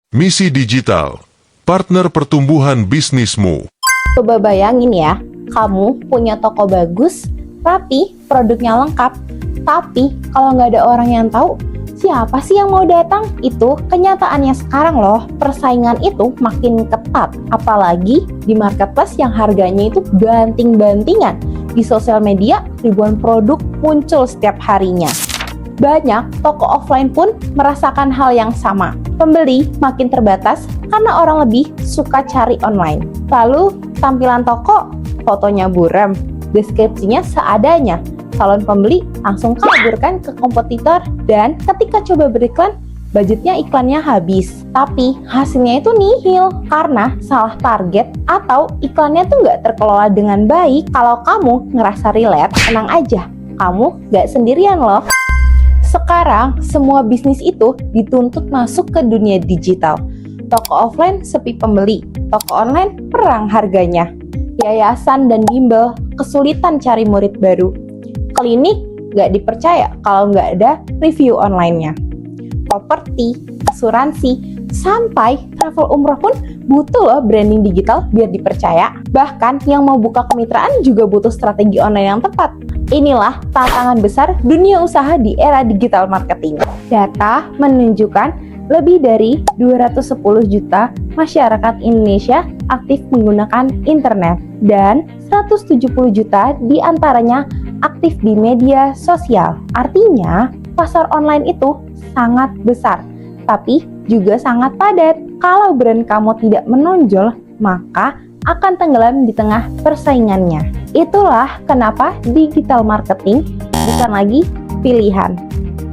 Misi Digital, partner pertumbuhan bisnismu. Coba bayangin ya, kamu punya toko bagus, rapi, produknya lengkap. Tapi kalau nggak ada orang yang tahu, siapa sih yang mau datang? Itu kenyataannya sekarang loh, persaingan itu makin ketat. Apalagi di marketplace yang harganya itu banting-bantingan. Di sosial media, ribuan produk muncul setiap harinya. Banyak toko offline pun merasakan hal yang sama. Pembeli makin terbatas karena orang lebih suka cari online. Lalu tampilan toko, fotonya buram, deskripsinya seadanya. Calon pembeli langsung kabur kan ke kompetitor, dan ketika coba beriklan, budgetnya iklannya habis. Tapi hasilnya itu nihil karena salah target atau iklannya tuh nggak terkelola dengan baik. Kalau kamu ngerasa relate, tenang aja, kamu nggak sendirian loh. Sekarang, semua bisnis itu dituntut masuk ke dunia digital. Toko offline sepi pembeli, toko online perang harganya. Yayasan dan bimbel kesulitan cari murid baru. Klinik nggak dipercaya kalau nggak ada review online-nya. Properti, asuransi, sampai travel umroh pun butuh loh branding digital biar dipercaya. Bahkan yang mau buka kemitraan juga butuh strategi online yang tepat. Inilah tantangan besar dunia usaha di era digital marketing. Data menunjukkan lebih dari 210 juta masyarakat Indonesia aktif menggunakan internet dan 170 juta diantaranya aktif di media sosial. Artinya, pasar online itu sangat besar, tapi juga sangat padat. Kalau brand kamu tidak menonjol, maka akan tenggelam di tengah persaingannya. Itulah kenapa digital marketing bukan lagi pilihan,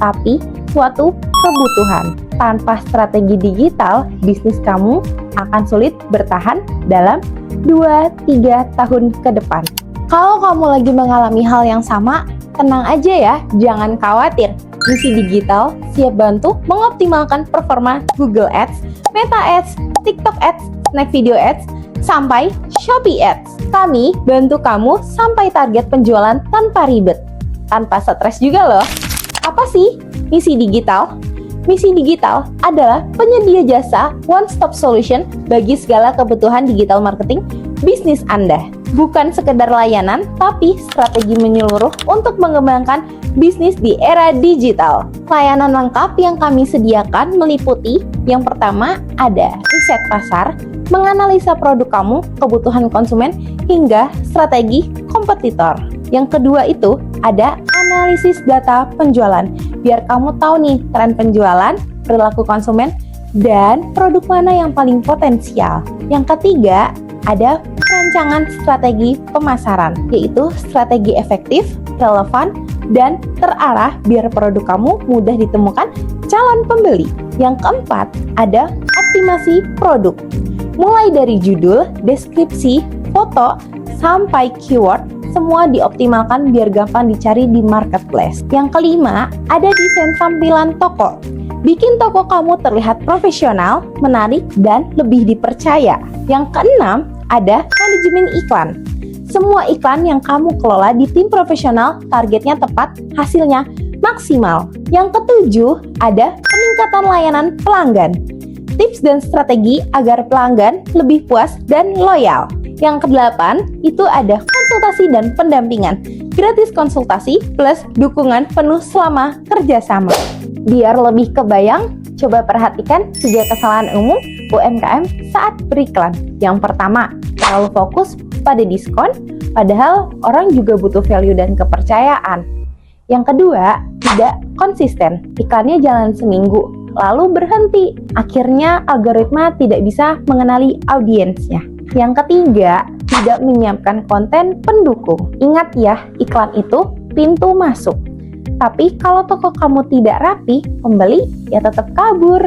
tapi suatu kebutuhan. Tanpa strategi digital, bisnis kamu akan sulit bertahan dalam 2-3 tahun ke depan. Kalau kamu lagi mengalami hal yang sama, tenang aja ya, jangan khawatir. Misi Digital siap bantu mengoptimalkan performa Google Ads, Meta Ads, TikTok Ads, Snack Video Ads, sampai Shopee Ads. Kami bantu kamu sampai target penjualan tanpa ribet, tanpa stres juga loh. Apa sih Misi Digital? Misi Digital adalah penyedia jasa one-stop solution bagi segala kebutuhan digital marketing bisnis Anda. Bukan sekedar layanan, tapi strategi menyeluruh untuk mengembangkan bisnis di era digital. Layanan lengkap yang kami sediakan meliputi yang pertama ada riset pasar, menganalisa produk kamu, kebutuhan konsumen, hingga strategi kompetitor. Yang kedua itu ada analisis data penjualan, biar kamu tahu nih tren penjualan, perilaku konsumen, dan produk mana yang paling potensial. Yang ketiga ada perancangan strategi pemasaran, yaitu strategi efektif, relevan, dan terarah biar produk kamu mudah ditemukan calon pembeli. Yang keempat ada optimasi produk, mulai dari judul, deskripsi, foto, sampai keyword, semua dioptimalkan biar gampang dicari di marketplace. Yang kelima, ada desain tampilan toko. Bikin toko kamu terlihat profesional, menarik, dan lebih dipercaya. Yang keenam, ada manajemen iklan. Semua iklan yang kamu kelola di tim profesional, targetnya tepat, hasilnya maksimal. Yang ketujuh, ada peningkatan layanan pelanggan. Tips dan strategi agar pelanggan lebih puas dan loyal. Yang kedelapan, itu ada konsultasi dan pendampingan. Gratis konsultasi plus dukungan penuh selama kerjasama. Biar lebih kebayang, coba perhatikan 3 kesalahan umum UMKM saat beriklan. Yang pertama, terlalu fokus pada diskon, padahal orang juga butuh value dan kepercayaan. Yang kedua, tidak konsisten. Iklannya jalan seminggu, lalu berhenti. Akhirnya algoritma tidak bisa mengenali audiensnya. Yang ketiga, tidak menyiapkan konten pendukung. Ingat ya, iklan itu pintu masuk. Tapi kalau toko kamu tidak rapi, pembeli ya tetap kabur.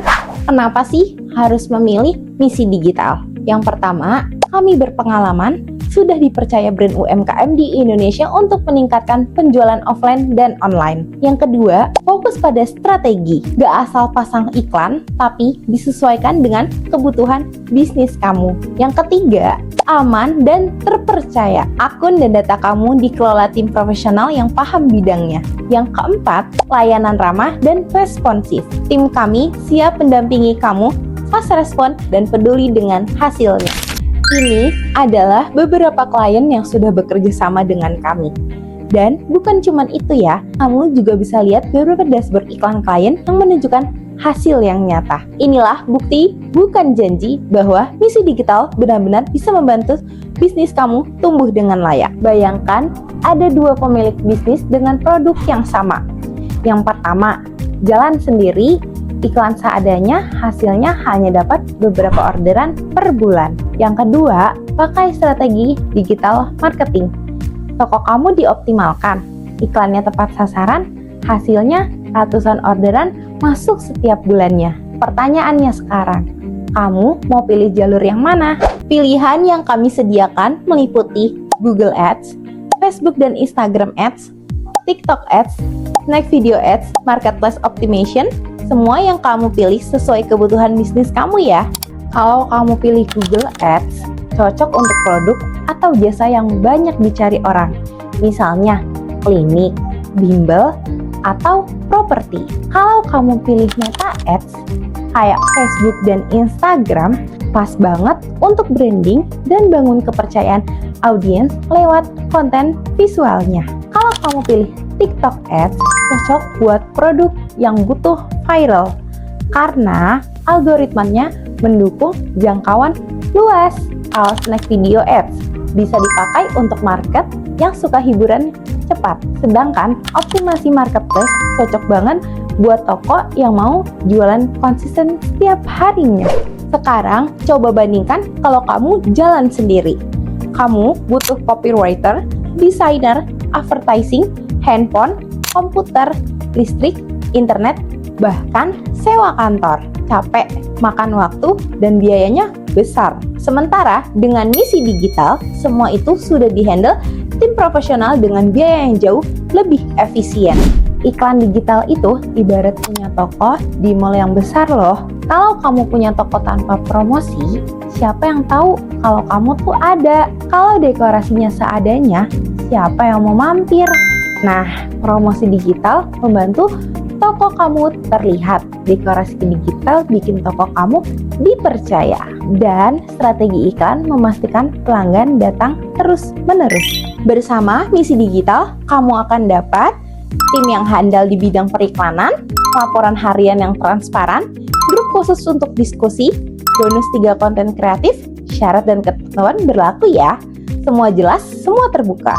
Kenapa sih harus memilih misi digital? Yang pertama, kami berpengalaman, sudah dipercaya brand UMKM di Indonesia untuk meningkatkan penjualan offline dan online. Yang kedua, fokus pada strategi. Gak asal pasang iklan, tapi disesuaikan dengan kebutuhan bisnis kamu. Yang ketiga, aman dan terpercaya. Akun dan data kamu dikelola tim profesional yang paham bidangnya. Yang keempat, layanan ramah dan responsif. Tim kami siap mendampingi kamu fast respon, dan peduli dengan hasilnya. Ini adalah beberapa klien yang sudah bekerja sama dengan kami. Dan bukan cuma itu ya, kamu juga bisa lihat beberapa dashboard iklan klien yang menunjukkan hasil yang nyata. Inilah bukti, bukan janji, bahwa Misi Digital benar-benar bisa membantu bisnis kamu tumbuh dengan layak. Bayangkan ada dua pemilik bisnis dengan produk yang sama. Yang pertama, jalan sendiri, iklan seadanya, hasilnya hanya dapat beberapa orderan per bulan. Yang kedua, pakai strategi digital marketing. Toko kamu dioptimalkan, iklannya tepat sasaran, hasilnya ratusan orderan masuk setiap bulannya. Pertanyaannya sekarang, kamu mau pilih jalur yang mana? Pilihan yang kami sediakan meliputi Google Ads, Facebook dan Instagram Ads, TikTok Ads, Snack Video Ads, Marketplace Optimization, semua yang kamu pilih sesuai kebutuhan bisnis kamu ya. Kalau kamu pilih Google Ads, cocok untuk produk atau jasa yang banyak dicari orang, misalnya klinik, bimbel, atau properti. Kalau kamu pilih Meta Ads, kayak Facebook dan Instagram, pas banget untuk branding dan bangun kepercayaan audiens lewat konten visualnya. Kalau kamu pilih TikTok Ads, cocok buat produk yang butuh viral, karena algoritmanya mendukung jangkauan luas. Kalau Snack Video Ads bisa dipakai untuk market yang suka hiburan cepat. Sedangkan optimasi marketplace cocok banget buat toko yang mau jualan konsisten setiap harinya. Sekarang coba bandingkan kalau kamu jalan sendiri. Kamu butuh copywriter, desainer, advertising, handphone, komputer, listrik, internet, bahkan sewa kantor. Capek, makan waktu, dan biayanya besar. Sementara dengan Misi Digital, semua itu sudah dihandle tim profesional dengan biaya yang jauh lebih efisien. Iklan digital itu ibarat punya toko di mall yang besar loh. Kalau kamu punya toko tanpa promosi, siapa yang tahu kalau kamu tuh ada? Kalau dekorasinya seadanya, siapa yang mau mampir? Nah, promosi digital membantu toko kamu terlihat. Dekorasi digital bikin toko kamu dipercaya. Dan strategi iklan memastikan pelanggan datang terus-menerus. Bersama Misi Digital, kamu akan dapat tim yang handal di bidang periklanan, laporan harian yang transparan, grup khusus untuk diskusi, bonus 3 konten kreatif, syarat dan ketentuan berlaku ya. Semua jelas, semua terbuka.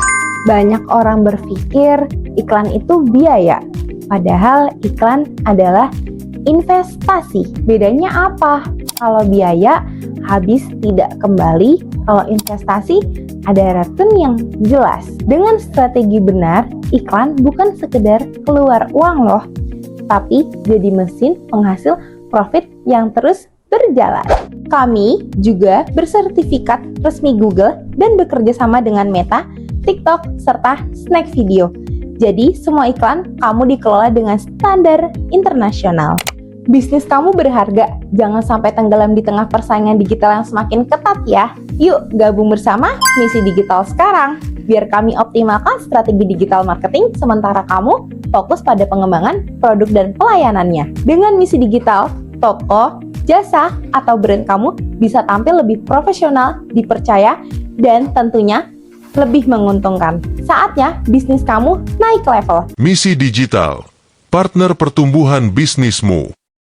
Banyak orang berpikir iklan itu biaya, padahal iklan adalah investasi. Bedanya apa? Kalau biaya habis tidak kembali, kalau investasi ada return yang jelas. Dengan strategi benar, iklan bukan sekedar keluar uang loh, tapi jadi mesin penghasil profit yang terus berjalan. Kami juga bersertifikat resmi Google dan bekerja sama dengan Meta, TikTok, serta Snack Video. Jadi semua iklan kamu dikelola dengan standar internasional. Bisnis kamu berharga, jangan sampai tenggelam di tengah persaingan digital yang semakin ketat ya. Yuk gabung bersama Misi Digital sekarang, biar kami optimalkan strategi digital marketing sementara kamu fokus pada pengembangan produk dan pelayanannya. Dengan Misi Digital, toko, jasa, atau brand kamu bisa tampil lebih profesional, dipercaya, dan tentunya lebih menguntungkan. Saatnya bisnis kamu naik level. Misi Digital, partner pertumbuhan bisnismu.